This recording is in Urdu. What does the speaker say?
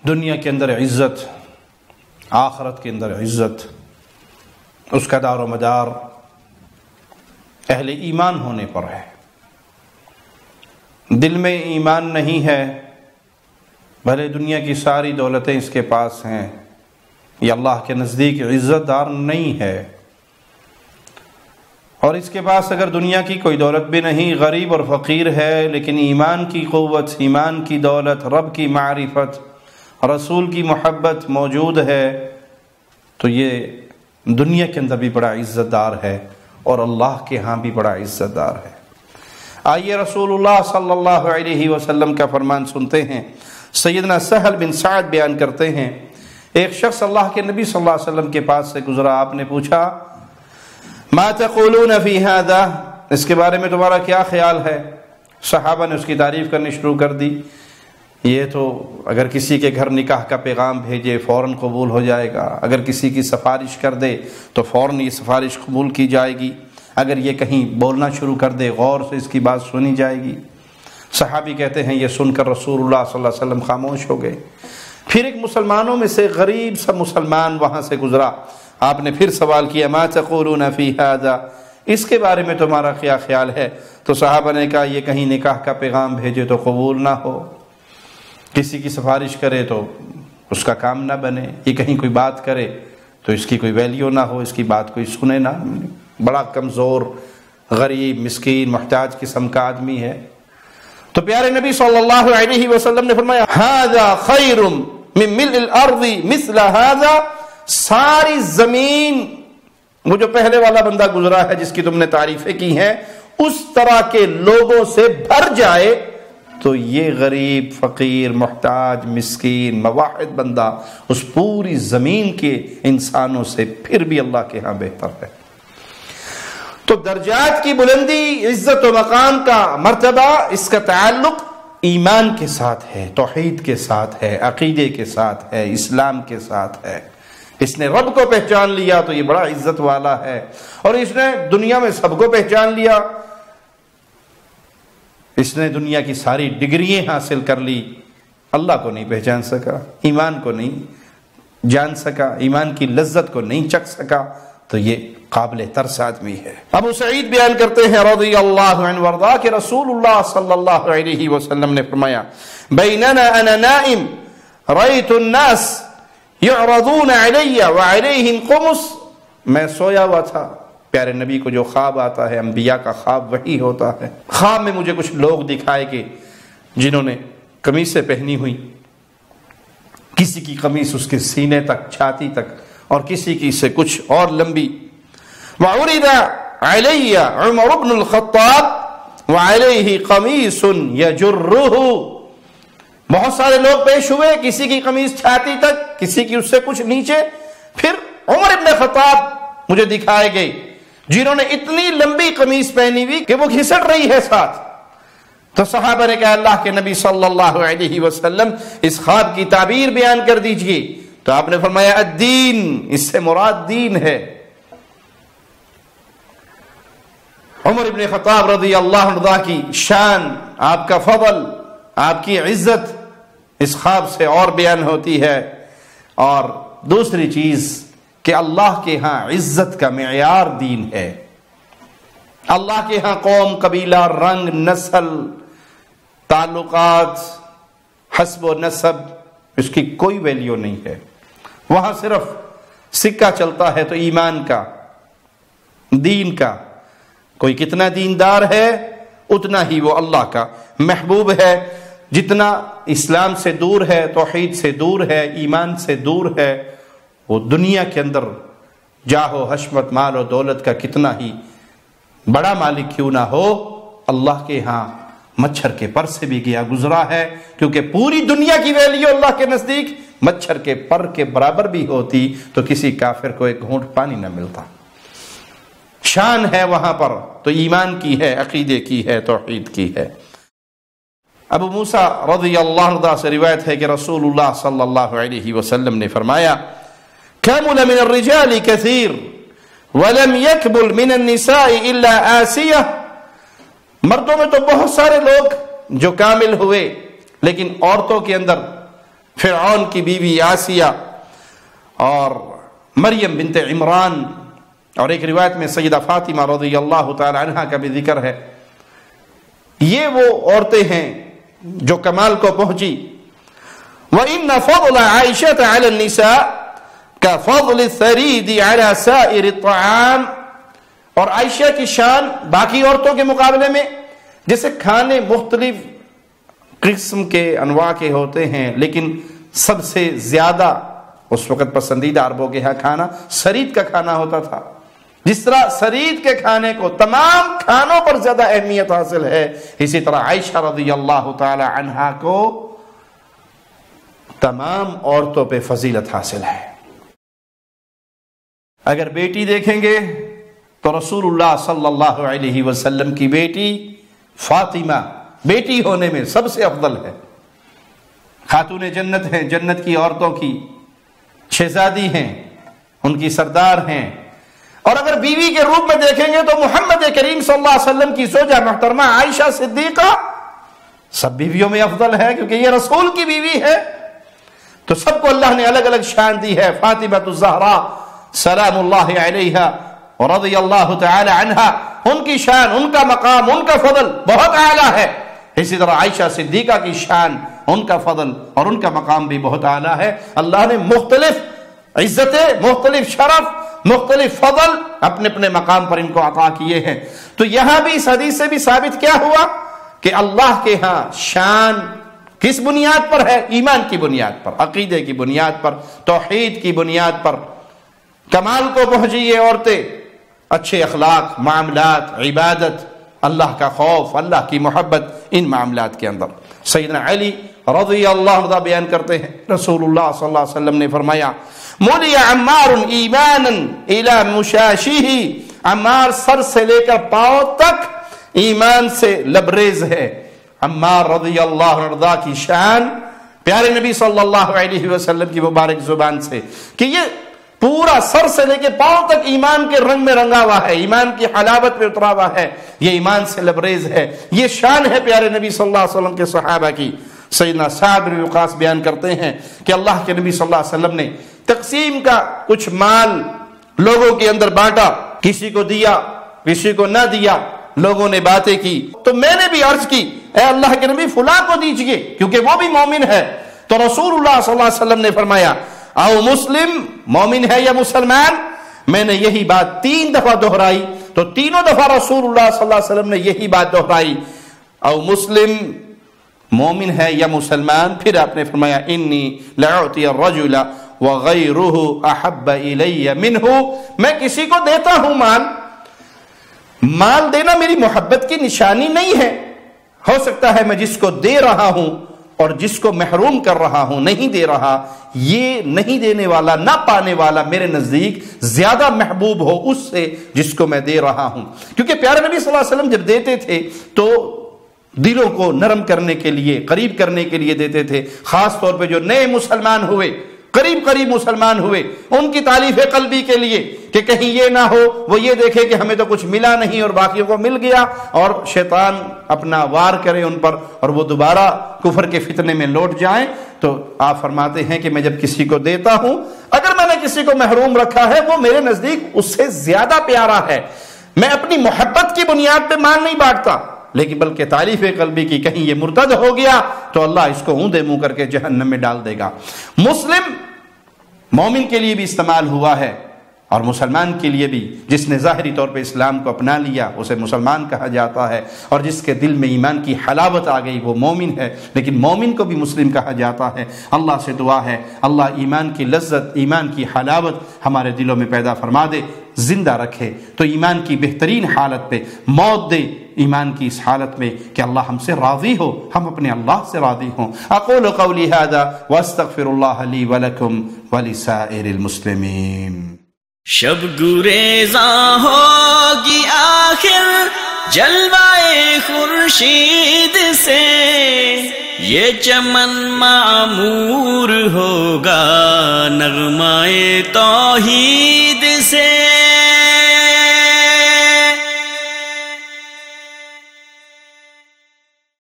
دنیا کے اندر عزت، آخرت کے اندر عزت، اس کا دار و مدار اہل ایمان ہونے پر ہے۔ دل میں ایمان نہیں ہے، بھلے دنیا کی ساری دولتیں اس کے پاس ہیں، یہ اللہ کے نزدیک عزت دار نہیں ہے۔ اور اس کے پاس اگر دنیا کی کوئی دولت بھی نہیں، غریب اور فقیر ہے، لیکن ایمان کی قوت، ایمان کی دولت، رب کی معرفت، رسول کی محبت موجود ہے، تو یہ دنیا کے اندر بھی بڑا عزت دار ہے اور اللہ کے ہاں بھی بڑا عزت دار ہے۔ آئیے رسول اللہ صلی اللہ علیہ وسلم کا فرمان سنتے ہیں۔ سیدنا سہل بن سعد بیان کرتے ہیں، ایک شخص اللہ کے نبی صلی اللہ علیہ وسلم کے پاس سے گزرا، آپ نے پوچھا ما تقولون فی ھذا، اس کے بارے میں تمہارا کیا خیال ہے؟ صحابہ نے اس کی تعریف کرنی شروع کر دی، یہ تو اگر کسی کے گھر نکاح کا پیغام بھیجے فوراً قبول ہو جائے گا، اگر کسی کی سفارش کر دے تو فوراً یہ سفارش قبول کی جائے گی، اگر یہ کہیں بولنا شروع کر دے غور سے اس کی بات سنی جائے گی۔ صحابی کہتے ہیں یہ سن کر رسول اللہ صلی اللہ علیہ وسلم خاموش ہو گئے۔ پھر ایک مسلمانوں میں سے غریب سا مسلمان وہاں سے گزرا، آپ نے پھر سوال کیا ما تقولون فی ھذا، اس کے بارے میں تمہارا کیا خیال ہے؟ تو صحابہ نے کہا یہ کہیں نکاح کا پیغام بھیجے تو قبول نہ ہو، کسی کی سفارش کرے تو اس کا کام نہ بنے، یہ کہیں کوئی بات کرے تو اس کی کوئی ویلیو نہ ہو، اس کی بات کوئی سنے نہ، بڑا کمزور، غریب، مسکین، محتاج قسم کا آدمی ہے۔ تو پیارے نبی صلی اللہ علیہ وسلم نے فرمایا ھذا خیر من ملء الارض مثل ھذا، ساری زمین، وہ جو پہلے والا بندہ گزرا ہے جس کی تم نے تعریفیں کی ہیں، اس طرح کے لوگوں سے بھر جائے تو یہ غریب، فقیر، محتاج، مسکین، مواحد بندہ اس پوری زمین کے انسانوں سے پھر بھی اللہ کے ہاں بہتر ہے۔ تو درجات کی بلندی، عزت و مقام کا مرتبہ، اس کا تعلق ایمان کے ساتھ ہے، توحید کے ساتھ ہے، عقیدے کے ساتھ ہے، اسلام کے ساتھ ہے۔ اس نے رب کو پہچان لیا تو یہ بڑا عزت والا ہے، اور اس نے دنیا میں سب کو پہچان لیا، اس نے دنیا کی ساری ڈگریاں حاصل کر لی، اللہ کو نہیں پہچان سکا، ایمان کو نہیں جان سکا، ایمان کی لذت کو نہیں چکھ سکا، تو یہ قابل ترس آدمی ہے۔ ابو سعید بیان کرتے ہیں رضی اللہ عنہ وارضاہ کہ رسول اللہ صلی اللہ علیہ وسلم نے فرمایا بیننا انا نائم رأیت الناس یعرضون علی وعلیہم قمص، میں سویا ہوا تھا، پیارے نبی کو جو خواب آتا ہے، انبیاء کا خواب وہی ہوتا ہے، خواب میں مجھے کچھ لوگ دکھائے گئے جنہوں نے قمیصیں پہنی ہوئی، کسی کی قمیص اس کے سینے تک، چھاتی تک، اور کسی کی سے کچھ اور لمبی۔ وعرض علی عمر بن الخطاب وعلیہ قمیص یجرہ، بہت سارے لوگ پیش ہوئے، کسی کی قمیص چھاتی تک، کسی کی اس سے کچھ نیچے، پھر عمر ابن خطاب مجھے دکھائے گئے جنہوں نے اتنی لمبی قمیص پہنی ہوئی کہ وہ گھسٹ رہی ہے ساتھ۔ تو صحابہ نے کہا اللہ کے نبی صلی اللہ علیہ وسلم اس خواب کی تعبیر بیان کر دیجئے، تو آپ نے فرمایا الدین، اس سے مراد دین ہے۔ عمر ابن خطاب رضی اللہ عنہ کی شان، آپ کا فضل، آپ کی عزت اس خواب سے اور بیان ہوتی ہے۔ اور دوسری چیز کہ اللہ کے ہاں عزت کا معیار دین ہے، اللہ کے ہاں قوم، قبیلہ، رنگ، نسل، تعلقات، حسب و نسب، اس کی کوئی ویلیو نہیں ہے، وہاں صرف سکہ چلتا ہے تو ایمان کا، دین کا، کوئی کتنا دیندار ہے اتنا ہی وہ اللہ کا محبوب ہے، جتنا اسلام سے دور ہے، توحید سے دور ہے، ایمان سے دور ہے، وہ دنیا کے اندر جاہ و حشمت، مال و دولت کا کتنا ہی بڑا مالک کیوں نہ ہو، اللہ کے ہاں مچھر کے پر سے بھی گیا گزرا ہے، کیونکہ پوری دنیا کی ویلیو اللہ کے نزدیک مچھر کے پر کے برابر بھی ہوتی تو کسی کافر کو ایک گھونٹ پانی نہ ملتا۔ شان ہے وہاں پر تو ایمان کی ہے، عقیدے کی ہے، توحید کی ہے۔ ابو موسیٰ رضی اللہ عنہ سے روایت ہے کہ رسول اللہ صلی اللہ علیہ وسلم نے فرمایا كمل من الرجال كثير ولم يكمل من النساء الا آسیہ، مردوں میں تو بہت سارے لوگ جو کامل ہوئے، لیکن عورتوں کے اندر فرعون کی بیوی آسیہ اور مریم بنت عمران، اور ایک روایت میں سیدہ فاطمہ رضی اللہ تعالی عنہا کا بھی ذکر ہے. یہ وہ عورتیں ہیں جو کمال کو پہنچی. وَإِنَّ فَضْلَ عَائِشَةَ عَلَى النِّسَاءِ كَفَضْلِ الثَّرِيدِ عَلَى سَائِرِ الطَّعَامِ. اور عائشہ کی شان باقی عورتوں کے مقابلے میں، جیسے کھانے مختلف قسم کے انواع کے ہوتے ہیں، لیکن سب سے زیادہ اس وقت پسندیدہ عربوں کے ہاں کھانا سرید کا کھانا ہوتا تھا. جس طرح سرید کے کھانے کو تمام کھانوں پر زیادہ اہمیت حاصل ہے، اسی طرح عائشہ رضی اللہ تعالی عنہا کو تمام عورتوں پہ فضیلت حاصل ہے. اگر بیٹی دیکھیں گے تو رسول اللہ صلی اللہ علیہ وسلم کی بیٹی فاطمہ بیٹی ہونے میں سب سے افضل ہے. خاتون جنت ہیں، جنت کی عورتوں کی شہزادی ہیں، ان کی سردار ہیں. اور اگر بیوی کے روپ میں دیکھیں گے تو محمد کریم صلی اللہ علیہ وسلم کی زوجہ محترمہ عائشہ صدیقہ سب بیویوں میں افضل ہے، کیونکہ یہ رسول کی بیوی ہے. تو سب کو اللہ نے الگ الگ شان دی ہے. فاطمہ الزہراء سلام اللہ علیہا ورضی اللہ تعالی عنہا، ان کی شان، ان کا مقام، ان کا فضل بہت اعلیٰ ہے. اسی طرح عائشہ صدیقہ کی شان، ان کا فضل اور ان کا مقام بھی بہت اعلیٰ ہے. اللہ نے مختلف عزتیں، مختلف شرف، مختلف فضل اپنے اپنے مقام پر ان کو عطا کیے ہیں. تو یہاں بھی اس حدیث سے بھی ثابت کیا ہوا کہ اللہ کے ہاں شان کس بنیاد پر ہے؟ ایمان کی بنیاد پر، عقیدے کی بنیاد پر، توحید کی بنیاد پر. کمال کو پہنچی یہ عورتیں اچھے اخلاق، معاملات، عبادت، اللہ کا خوف، اللہ کی محبت، ان معاملات کے اندر. سیدنا علی رضی اللہ عنہ بیان کرتے ہیں رسول اللہ صلی اللہ علیہ وسلم نے فرمایا مُلِئَ عَمَّارٌ ایمانًا اِلَى مُشَاشِهِ، عمار سر سے لے کر پاؤں تک ایمان سے لبریز ہے. عمار رضی اللہ عنہ کی شان پیارے نبی صلی اللہ علیہ وسلم کی مبارک زبان سے کہ یہ پورا سر سے لے کے پاؤں تک ایمان کے رنگ میں رنگا ہوا ہے، ایمان کی حلاوت میں اترا ہوا ہے، یہ ایمان سے لبریز ہے. یہ شان ہے پیارے نبی صلی اللہ علیہ وسلم کے صحابہ کی. سیدنا سعد بن وقاص بیان کرتے ہیں کہ اللہ کے نبی صلی اللہ علیہ وسلم نے تقسیم کا کچھ مال لوگوں کے اندر بانٹا، کسی کو دیا، کسی کو نہ دیا. لوگوں نے باتیں کی تو میں نے بھی عرض کی اے اللہ کے نبی فلاں کو دیجئے کیونکہ وہ بھی مومن ہے. تو رسول اللہ صلی اللہ علیہ وسلم نے فرمایا او مسلم، مومن ہے یا مسلمان. میں نے یہی بات 3 دفعہ دہرائی تو تینوں دفعہ رسول اللہ صلی اللہ علیہ وسلم نے یہی بات دہرائی، او مسلم، مومن ہے یا مسلمان. پھر آپ نے فرمایا انی لأعطی الرجل وغیرہ احب الی منہ، میں کسی کو دیتا ہوں مال دینا میری محبت کی نشانی نہیں ہے. ہو سکتا ہے میں جس کو دے رہا ہوں اور جس کو محروم کر رہا ہوں، نہیں دے رہا، یہ نہیں دینے والا، نہ پانے والا میرے نزدیک زیادہ محبوب ہو اس سے جس کو میں دے رہا ہوں. کیونکہ پیارے نبی صلی اللہ علیہ وسلم جب دیتے تھے تو دلوں کو نرم کرنے کے لیے، قریب کرنے کے لیے دیتے تھے. خاص طور پہ جو نئے مسلمان ہوئے، قریب مسلمان ہوئے، ان کی تعلیف قلبی کے لیے کہ کہیں یہ نہ ہو وہ یہ دیکھے کہ ہمیں تو کچھ ملا نہیں اور باقیوں کو مل گیا، اور شیطان اپنا وار کرے ان پر اور وہ دوبارہ کفر کے فتنے میں لوٹ جائیں. تو آپ فرماتے ہیں کہ میں جب کسی کو دیتا ہوں، اگر میں نے کسی کو محروم رکھا ہے، وہ میرے نزدیک اس سے زیادہ پیارا ہے. میں اپنی محبت کی بنیاد پہ مال نہیں بانٹتا، لیکن بلکہ تعلیف قلبی کی، کہیں یہ مرتد ہو گیا تو اللہ اس کو اوندے منہ کر کے جہنم میں ڈال دے گا. مسلم مومن کے لیے بھی استعمال ہوا ہے اور مسلمان کے لیے بھی. جس نے ظاہری طور پہ اسلام کو اپنا لیا اسے مسلمان کہا جاتا ہے، اور جس کے دل میں ایمان کی حلاوت آ گئی وہ مومن ہے. لیکن مومن کو بھی مسلم کہا جاتا ہے. اللہ سے دعا ہے اللہ ایمان کی لذت، ایمان کی حلاوت ہمارے دلوں میں پیدا فرما دے، زندہ رکھے تو ایمان کی بہترین حالت پہ موت دے، ایمان کی اس حالت میں کہ اللہ ہم سے راضی ہو، ہم اپنے اللہ سے راضی ہوں. اقول قولی ھذا واستغفر اللہ لی ولکم ولسائر المسلمین. شب گریزاں ہوگی آخر جلوائے خورشید سے، یہ چمن معمور ہوگا نغمائے توحید